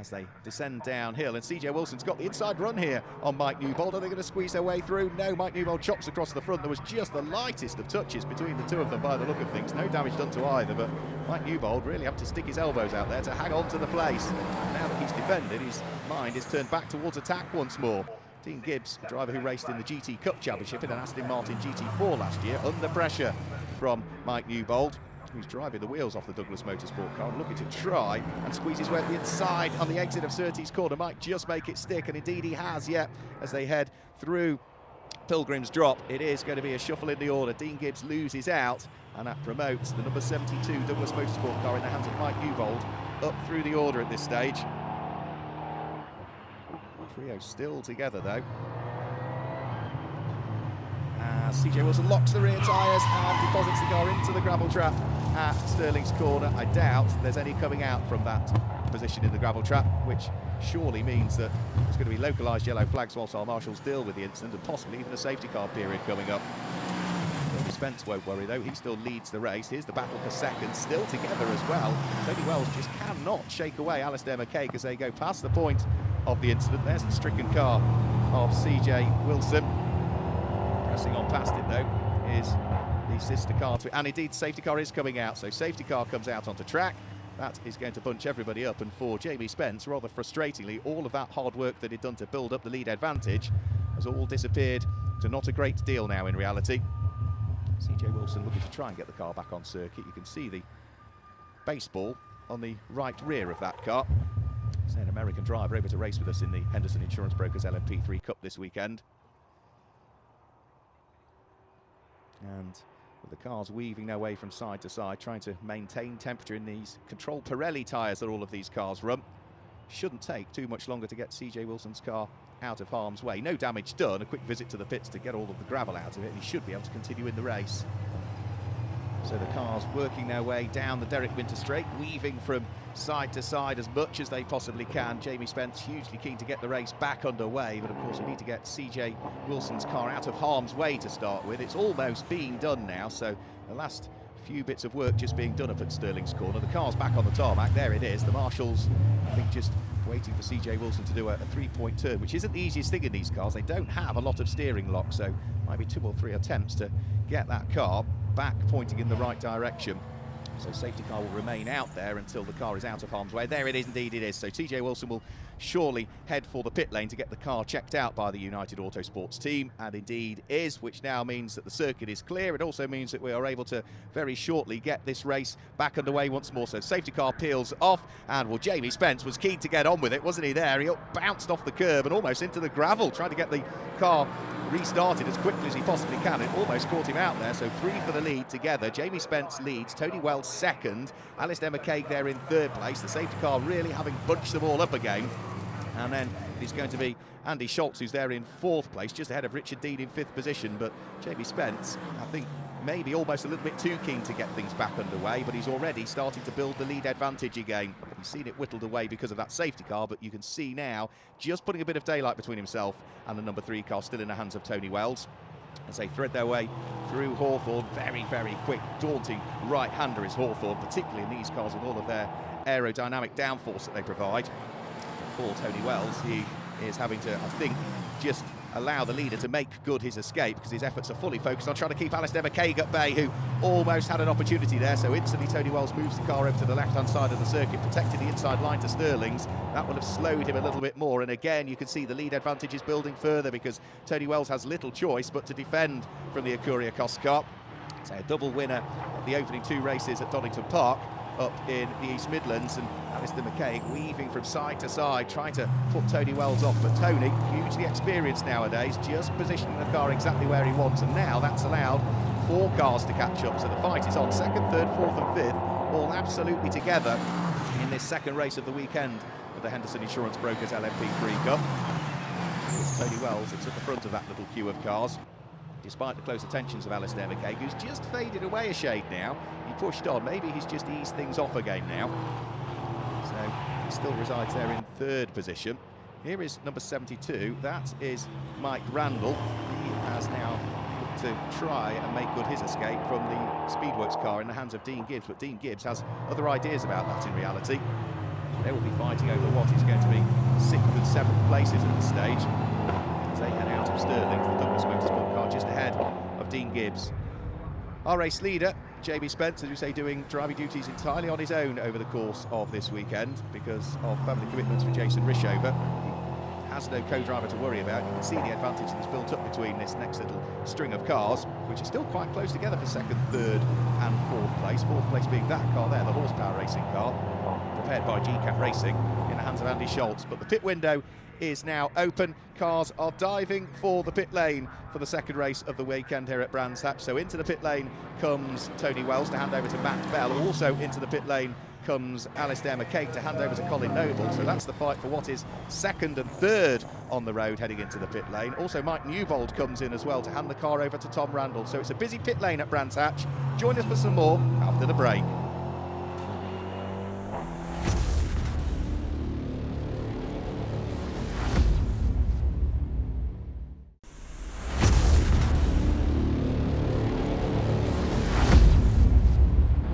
[SPEAKER 2] as they descend downhill, and CJ Wilson's got the inside run here on Mike Newbold. Are they going to squeeze their way through? No, Mike Newbold chops across the front. There was just the lightest of touches between the two of them by the look of things. No damage done to either, but Mike Newbold really having to stick his elbows out there to hang on to the place. Now that he's defended, his mind is turned back towards attack once more. Dean Gibbs, a driver who raced in the GT Cup Championship in an Aston Martin GT4 last year, under pressure from Mike Newbold, who's driving the wheels off the Douglas Motorsport car and looking to try and squeeze his way up the inside on the exit of Surtees corner. Might just make it stick, and indeed he has, yeah, as they head through Pilgrim's Drop. It is going to be a shuffle in the order. Dean Gibbs loses out, and that promotes the number 72 Douglas Motorsport car in the hands of Mike Newbold up through the order at this stage. Trio still together though. CJ Wilson locks the rear tyres and deposits the car into the gravel trap at Stirling's corner. I doubt there's any coming out from that position in the gravel trap, which surely means that there's going to be localised yellow flags whilst our marshals deal with the incident, and possibly even a safety car period coming up. Tony Spence won't worry though, he still leads the race. Here's the battle for second, still together as well. Tony Wells just cannot shake away Alistair McCaig as they go past the point of the incident. There's the stricken car of CJ Wilson. Pressing on past it though is the sister car to it, and indeed safety car is coming out, so safety car comes out onto track. That is going to bunch everybody up, and for Jamie Spence, rather frustratingly, all of that hard work that he'd done to build up the lead advantage has all disappeared to not a great deal now in reality. CJ Wilson looking to try and get the car back on circuit. You can see the baseball on the right rear of that car. It's an American driver able to race with us in the Henderson Insurance Brokers LMP3 Cup this weekend. And with the cars weaving their way from side to side, trying to maintain temperature in these controlled Pirelli tyres that all of these cars run. Shouldn't take too much longer to get CJ Wilson's car out of harm's way. No damage done, a quick visit to the pits to get all of the gravel out of it, and he should be able to continue in the race. So the cars working their way down the Derek Winter Straight, weaving from side to side as much as they possibly can. Jamie Spence hugely keen to get the race back underway, but of course we need to get CJ Wilson's car out of harm's way to start with. It's almost being done now, so the last few bits of work just being done up at Stirling's corner. The car's back on the tarmac, there it is. The marshals, I think, just waiting for CJ Wilson to do a three-point turn, which isn't the easiest thing in these cars. They don't have a lot of steering lock, so might be 2 or 3 attempts to get that car back pointing in the right direction. So safety car will remain out there until the car is out of harm's way. There it is, indeed it is. So TJ Wilson will surely head for the pit lane to get the car checked out by the United Autosports team, and indeed is, which now means that the circuit is clear. It also means that we are able to very shortly get this race back underway once more. So safety car peels off, and well, Jamie Spence was keen to get on with it, wasn't he there? He bounced off the curb and almost into the gravel, trying to get the car restarted as quickly as he possibly can. It almost caught him out there, so 3 for the lead together. Jamie Spence leads, Tony Wells second, Alistair McCaig there in 3rd place. The safety car really having bunched them all up again. And then it's going to be Andy Schultz who's there in 4th place, just ahead of Richard Dean in 5th position. But Jamie Spence, I think, maybe almost a little bit too keen to get things back underway, but he's already starting to build the lead advantage again. He's seen it whittled away because of that safety car, but you can see now just putting a bit of daylight between himself and the number 3 car, still in the hands of Tony Wells, as they thread their way through Hawthorne. Very, very quick, daunting right-hander is Hawthorne, particularly in these cars with all of their aerodynamic downforce that they provide. For Tony Wells, he is having to, I think, just allow the leader to make good his escape, because his efforts are fully focused on trying to keep Alistair McCaig at bay, who almost had an opportunity there. So instantly Tony Wells moves the car over to the left-hand side of the circuit, protecting the inside line to Stirling's. That will have slowed him a little bit more, and again you can see the lead advantage is building further, because Tony Wells has little choice but to defend from the Acuria Cost car. So a double winner of the opening 2 races at Donington Park up in the East Midlands, and Alistair McCaig weaving from side to side, trying to put Tony Wells off. But Tony, hugely experienced nowadays, just positioning the car exactly where he wants, and now that's allowed 4 cars to catch up. So the fight is on. 2nd, 3rd, 4th and 5th, all absolutely together in this second race of the weekend of the Henderson Insurance Brokers LMP3 Cup. It's Tony Wells that's at the front of that little queue of cars. despite the close attentions of Alistair McKay, who's just faded away a shade now. He pushed on, maybe he's just eased things off again now. So he still resides there in 3rd position. Here is number 72, that is Mike Randall. He has now looked to try and make good his escape from the Speedworks car in the hands of Dean Gibbs, but Dean Gibbs has other ideas about that in reality. They will be fighting over what is going to be 6th and 7th places at this stage as they head out of Stirling for the Douglas Motorsport car just ahead of Dean Gibbs. Our race leader, Jamie Spence, as we say, doing driving duties entirely on his own over the course of this weekend because of family commitments for Jason Rishover. He has no co-driver to worry about. You can see the advantage that's built up between this next little string of cars, which are still quite close together for 2nd, 3rd and 4th place. 4th place being that car there, the horsepower racing car, prepared by GCAP Racing in the hands of Andy Schultz. But the pit window is now open. Cars are diving for the pit lane for the 2nd race of the weekend here at Brands Hatch. So into the pit lane comes Tony Wells to hand over to Matt Bell. Also into the pit lane comes Alistair McKay to hand over to Colin Noble. So that's the fight for what is 2nd and 3rd on the road heading into the pit lane. Also Mike Newbold comes in as well to hand the car over to Tom Randall. So it's a busy pit lane at Brands Hatch. Join us for some more after the break.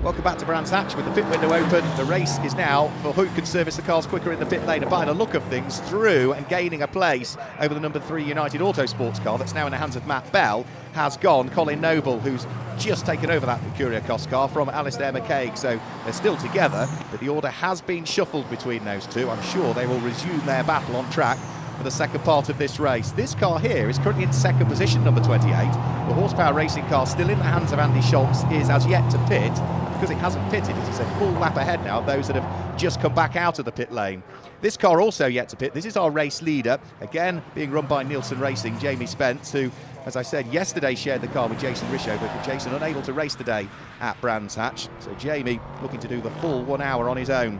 [SPEAKER 2] Welcome back to Brands Hatch with the pit window open. The race is now for who can service the cars quicker in the pit lane, and by the look of things, through and gaining a place over the number 3 United Autosports car that's now in the hands of Matt Bell has gone Colin Noble, who's just taken over that Curiacos car from Alistair McKay. So they're still together, but the order has been shuffled between those two. I'm sure they will resume their battle on track for the 2nd part of this race. This car here is currently in 2nd position, number 28. The horsepower racing car still in the hands of Andy Schultz is as yet to pit. Because it hasn't pitted, it is a full lap ahead now of those that have just come back out of the pit lane. This car also yet to pit. This is our race leader, again being run by Nielsen Racing, Jamie Spence, who, as I said, yesterday shared the car with Jason Rishover, but Jason unable to race today at Brands Hatch. So Jamie looking to do the full 1 hour on his own.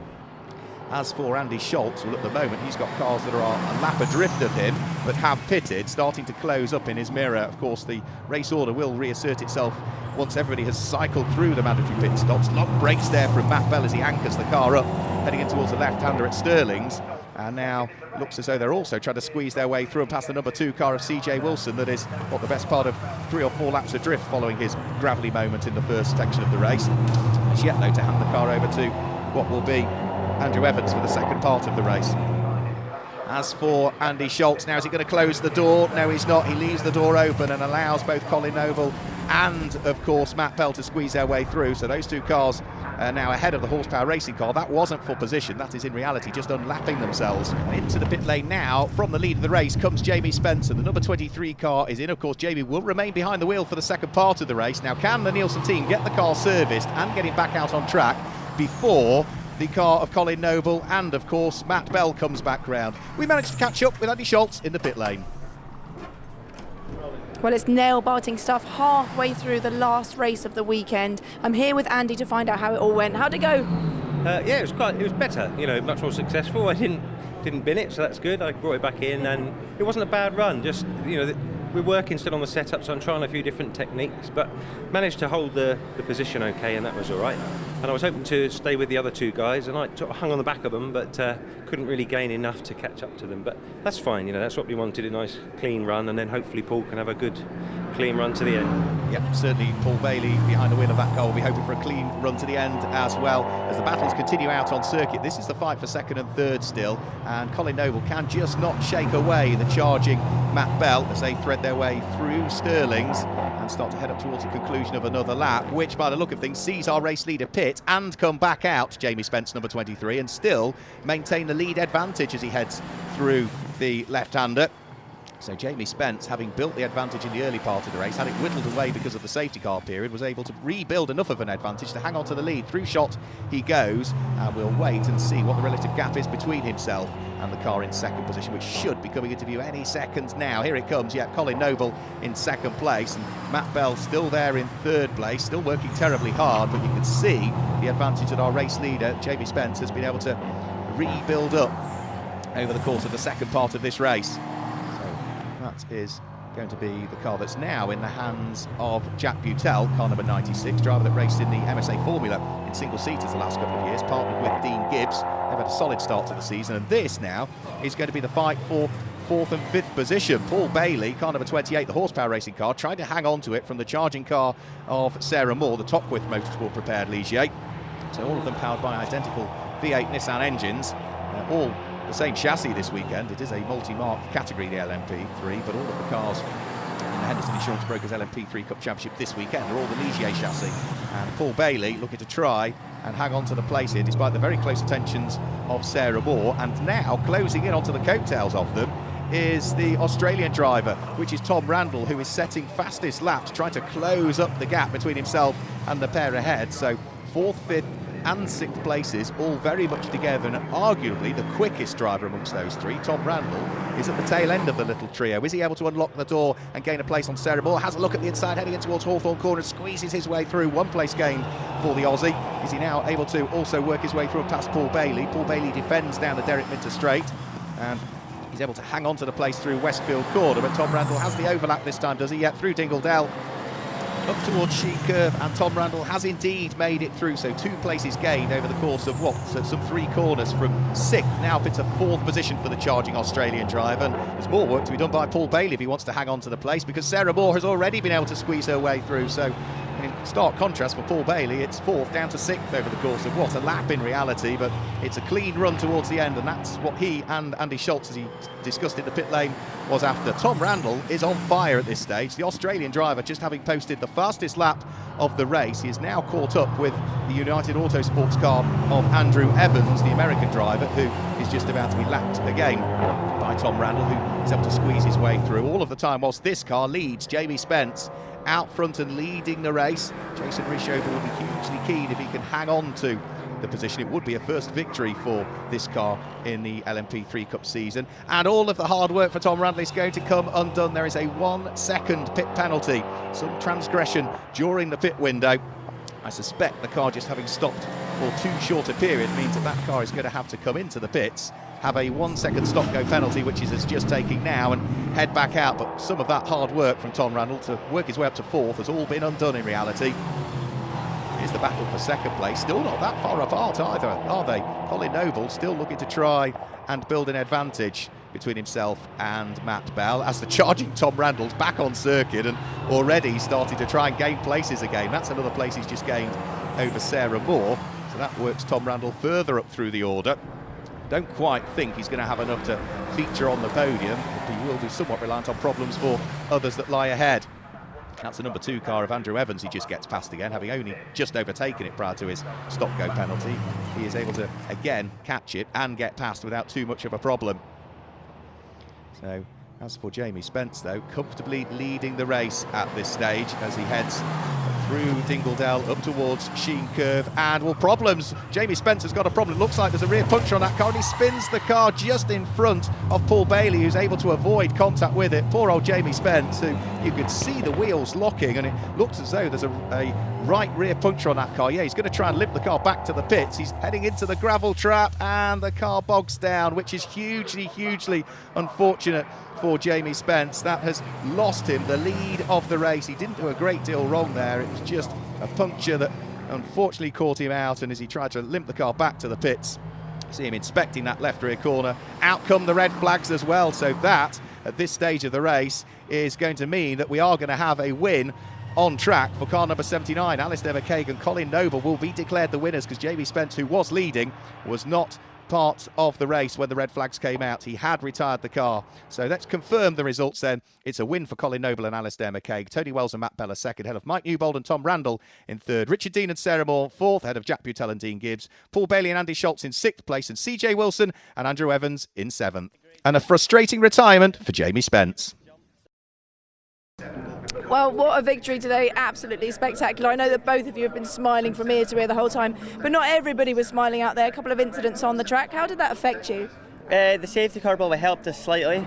[SPEAKER 2] As for Andy Schultz, well, at the moment he's got cars that are a lap adrift of him but have pitted, starting to close up in his mirror. Of course, the race order will reassert itself once everybody has cycled through the mandatory pit stops. Long brakes there from Matt Bell as he anchors the car up, heading in towards the left-hander at Stirling's. And now it looks as though they're also trying to squeeze their way through and past the number 2 car of CJ Wilson, that is what the best part of 3 or 4 laps adrift following his gravelly moment in the first section of the race. As yet, though, to hand the car over to what will be Andrew Evans for the 2nd part of the race. As for Andy Schultz, now is he going to close the door? No, he's not. He leaves the door open and allows both Colin Noble and, of course, Matt Bell to squeeze their way through. So those 2 cars are now ahead of the horsepower racing car. That wasn't for position. That is, in reality, just unlapping themselves. Into the pit lane now, from the lead of the race, comes Jamie Spencer. The number 23 car is in. Of course, Jamie will remain behind the wheel for the 2nd part of the race. Now, can the Nielsen team get the car serviced and get it back out on track before the car of Colin Noble and, of course, Matt Bell comes back round? We managed to catch up with Andy Schultz in the pit lane.
[SPEAKER 1] Well, it's nail-biting stuff halfway through the last race of the weekend. I'm here with Andy to find out how it all went. How'd it go?
[SPEAKER 10] Yeah, it was better, much more successful. I didn't bin it, so that's good. I brought it back in and it wasn't a bad run. Just, we're working still on the setup, so I'm trying a few different techniques, but managed to hold the position okay, and that was all right. And I was hoping to stay with the other 2 guys, and I sort of hung on the back of them, but couldn't really gain enough to catch up to them. But that's fine, that's what we wanted, a nice clean run, and then hopefully Paul can have a good clean run to the end.
[SPEAKER 2] Yep, certainly Paul Bailey behind the wheel of that car will be hoping for a clean run to the end as well. As the battles continue out on circuit, this is the fight for 2nd and 3rd still, and Colin Noble can just not shake away the charging Matt Bell as they thread their way through Stirling's and start to head up towards the conclusion of another lap, which by the look of things sees our race leader pit and come back out, Jamie Spence, number 23, and still maintain the lead advantage as he heads through the left-hander. So Jamie Spence, having built the advantage in the early part of the race, had it whittled away because of the safety car period, was able to rebuild enough of an advantage to hang on to the lead. Through shot he goes, and we'll wait and see what the relative gap is between himself and the car in 2nd position, which should be coming into view any second now. Here it comes, Colin Noble in 2nd place, and Matt Bell still there in 3rd place, still working terribly hard, but you can see the advantage that our race leader, Jamie Spence, has been able to rebuild up over the course of the 2nd part of this race. That is going to be the car that's now in the hands of Jack Butel, car number 96, driver that raced in the MSA Formula in single-seaters the last couple of years, partnered with Dean Gibbs. They've had a solid start to the season, and this now is going to be the fight for 4th and 5th position. Paul Bailey, car number 28, the horsepower racing car, trying to hang on to it from the charging car of Sarah Moore, the Topwith Motorsport prepared Ligier. So all of them powered by identical V8 Nissan engines, all the same chassis this weekend. It is a multi-mark category, the LMP3, but all of the cars in the Henderson Insurance Brokers LMP3 Cup Championship this weekend are all the Ligier chassis. And Paul Bailey looking to try and hang on to the place here, despite the very close attentions of Sarah Moore. And now closing in onto the coattails of them is the Australian driver, which is Tom Randall, who is setting fastest laps, trying to close up the gap between himself and the pair ahead. So 4th, 5th and 6th places, all very much together, and arguably the quickest driver amongst those three. Tom Randall is at the tail end of the little trio. Is he able to unlock the door and gain a place on Sarah Moore? Has a look at the inside, heading in towards Hawthorne Corner, squeezes his way through. 1 place gained for the Aussie. Is he now able to also work his way through and past Paul Bailey? Paul Bailey defends down the Derek Minter straight, and he's able to hang on to the place through Westfield Corner, but Tom Randall has the overlap this time, does he? Yet through Dingledale, up towards Sheen Curve, and Tom Randall has indeed made it through. So 2 places gained over the course of so some 3 corners, from 6th now up into 4th position for the charging Australian driver. And there's more work to be done by Paul Bailey if he wants to hang on to the place, because Sarah Moore has already been able to squeeze her way through. So in stark contrast for Paul Bailey, it's 4th down to 6th over the course of what a lap in reality, but it's a clean run towards the end, and that's what he and Andy Schultz, as he discussed in the pit lane, was after. Tom Randall is on fire at this stage. The Australian driver, just having posted the fastest lap of the race, he is now caught up with the United Autosports car of Andrew Evans, the American driver, who is just about to be lapped again by Tom Randall, who is able to squeeze his way through all of the time, whilst this car leads. Jamie Spence out front and leading the race. Jason Rishover will be hugely keen if he can hang on to the position. It would be a first victory for this car in the LMP3 Cup season, and all of the hard work for Tom Randall is going to come undone. There is a 1 second pit penalty, some transgression during the pit window. I suspect the car just having stopped for too short a period means that car is going to have to come into the pits, have a 1 second stop go penalty, which is just taking now, and head back out. But some of that hard work from Tom Randall to work his way up to 4th has all been undone in reality. Here's the battle for 2nd place, still not that far apart either, are they? Colin Noble still looking to try and build an advantage between himself and Matt Bell, as the charging Tom Randall's back on circuit and already starting to try and gain places again. That's another place he's just gained over Sarah Moore, so that works Tom Randall further up through the order. Don't quite think he's going to have enough to feature on the podium. He will be somewhat reliant on problems for others that lie ahead. That's the number 2 car of Andrew Evans. He just gets past again, having only just overtaken it prior to his stop-go penalty. He is able to again catch it and get past without too much of a problem. So as for Jamie Spence, though, comfortably leading the race at this stage as he heads through Dingledale up towards Sheen Curve, and well, problems. Jamie Spence has got a problem. It looks like there's a rear puncture on that car, and he spins the car just in front of Paul Bailey, who's able to avoid contact with it. Poor old Jamie Spence, who you could see the wheels locking, and it looks as though there's a right rear puncture on that car. Yeah, he's going to try and limp the car back to the pits. He's heading into the gravel trap, and the car bogs down, which is hugely unfortunate for Jamie Spence. That has lost him the lead of the race. He didn't do a great deal wrong there. It was just a puncture that unfortunately caught him out, and as he tried to limp the car back to the pits, see him inspecting that left rear corner. Out come the red flags as well, so that at this stage of the race is going to mean that we are going to have a win on track for car number 79. Alistair McCaig and Colin Noble will be declared the winners, because Jamie Spence, who was leading, was not part of the race when the red flags came out. He had retired the car. So let's confirm the results then. It's a win for Colin Noble and Alistair McCaig. Tony Wells and Matt Bell are 2nd, ahead of Mike Newbold and Tom Randall in 3rd. Richard Dean and Sarah Moore 4th, ahead of Jack Butel and Dean Gibbs. Paul Bailey and Andy Schultz in 6th place, and CJ Wilson and Andrew Evans in 7th. And a frustrating retirement for Jamie Spence.
[SPEAKER 1] Well, what a victory today, absolutely spectacular. I know that both of you have been smiling from ear to ear the whole time, but not everybody was smiling out there. A couple of incidents on the track. How did that affect you?
[SPEAKER 7] The safety car probably helped us slightly,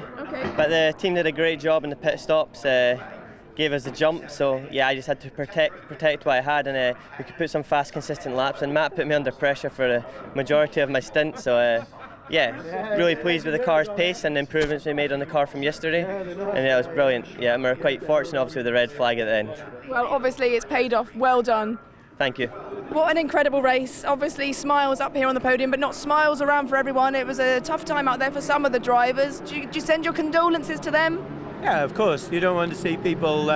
[SPEAKER 7] but the team did a great job in the pit stops, gave us the jump, so yeah, I just had to protect what I had, and we could put some fast, consistent laps, and Matt put me under pressure for the majority of my stint, so Yeah, really pleased with the car's pace and the improvements we made on the car from yesterday, and yeah, it was brilliant. Yeah, and we're quite fortunate obviously with the red flag at the end.
[SPEAKER 1] Well, obviously it's paid off. Well done.
[SPEAKER 7] Thank you.
[SPEAKER 1] What an incredible race. Obviously smiles up here on the podium, but not smiles around for everyone. It was a tough time out there for some of the drivers. Do you send your condolences to them?
[SPEAKER 4] Yeah, of course. You don't want to see people,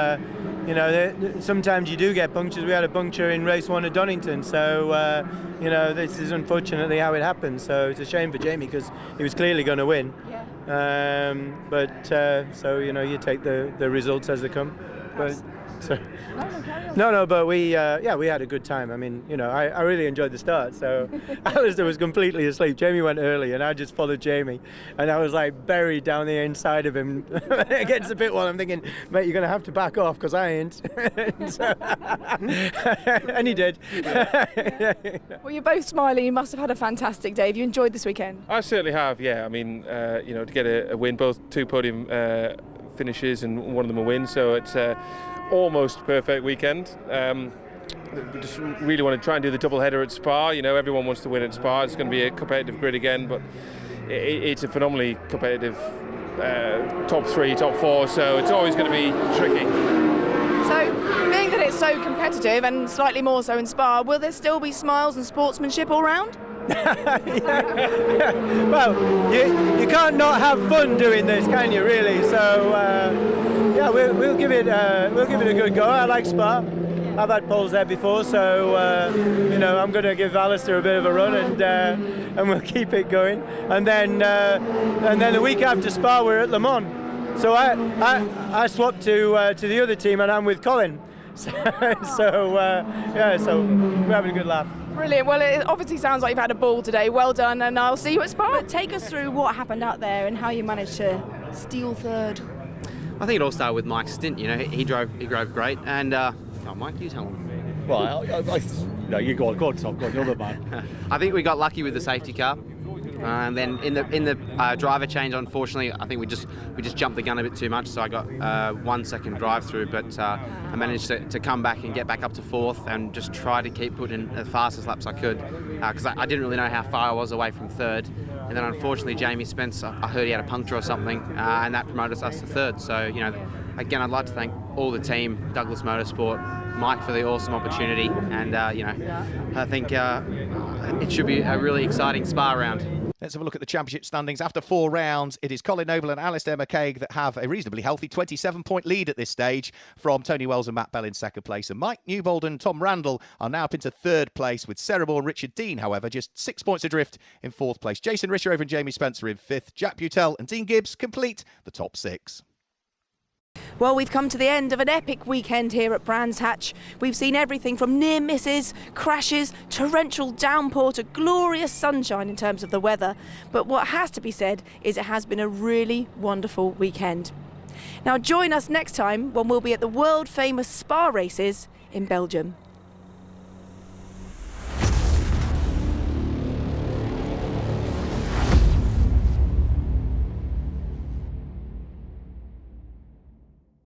[SPEAKER 4] you know, sometimes you do get punctures. We had a puncture in race 1 at Donington, so, you know, this is unfortunately how it happens. So it's a shame for Jamie because he was clearly going to win.
[SPEAKER 1] Yeah.
[SPEAKER 4] So, you know, you take the results as they come. But, so, no, but we had a good time. I mean, you know, I really enjoyed the start. So Alistair was completely asleep. Jamie went early, and I just followed Jamie, and I was like buried down the inside of him against the pit wall. I'm thinking, mate, you're going to have to back off because I ain't. And he did.
[SPEAKER 1] Well, you're both smiling. You must have had a fantastic day. Have you enjoyed this weekend?
[SPEAKER 5] I certainly have, yeah. I mean, you know, to get a win, both 2 podium finishes and one of them a win, so it's almost perfect weekend. We just really want to try and do the double header at Spa. You know, everyone wants to win at Spa. It's going to be a competitive grid again, but it's a phenomenally competitive top 3, top 4, so it's always going to be tricky.
[SPEAKER 1] So, being that it's so competitive and slightly more so in Spa, will there still be smiles and sportsmanship all round?
[SPEAKER 4] Well, you can't not have fun doing this, can you? Really? So yeah, we'll give it a good go. I like Spa. I've had poles there before, so you know, I'm going to give Alistair a bit of a run, and we'll keep it going. And then the week after Spa, we're at Le Mans. So I swapped to the other team, and I'm with Colin. So we're having a good laugh.
[SPEAKER 1] Brilliant. Well, it obviously sounds like you've had a ball today. Well done, and I'll see you at Spa.
[SPEAKER 11] But take us through what happened out there and how you managed to steal third.
[SPEAKER 3] I think it all started with Mike's stint. You know, he drove great, and Mike, you tell him.
[SPEAKER 12] Well, no, you go on, Tom. Go on, you're the man.
[SPEAKER 3] I think we got lucky with the safety car. And then in the driver change, unfortunately, I think we just jumped the gun a bit too much. So I got 1 second drive through, but I managed to come back and get back up to 4th and just try to keep putting in the fastest laps I could, because I didn't really know how far I was away from 3rd. And then unfortunately, Jamie Spence, I heard he had a puncture or something, and that promoted us to 3rd. So, you know, again, I'd like to thank all the team, Douglas Motorsport, Mike for the awesome opportunity, and you know, I think it should be a really exciting Spa round.
[SPEAKER 2] Let's have a look at the championship standings. After 4 rounds, it is Colin Noble and Alistair McCaig that have a reasonably healthy 27-point lead at this stage from Tony Wells and Matt Bell in 2nd place. And Mike Newbold and Tom Randall are now up into 3rd place, with Cerebral and Richard Dean, however, just 6 points adrift in 4th place. Jason Risherover and Jamie Spencer in 5th. Jack Butel and Dean Gibbs complete the top 6.
[SPEAKER 1] Well, we've come to the end of an epic weekend here at Brands Hatch. We've seen everything from near misses, crashes, torrential downpour to glorious sunshine in terms of the weather. But what has to be said is it has been a really wonderful weekend. Now join us next time when we'll be at the world famous Spa races in Belgium.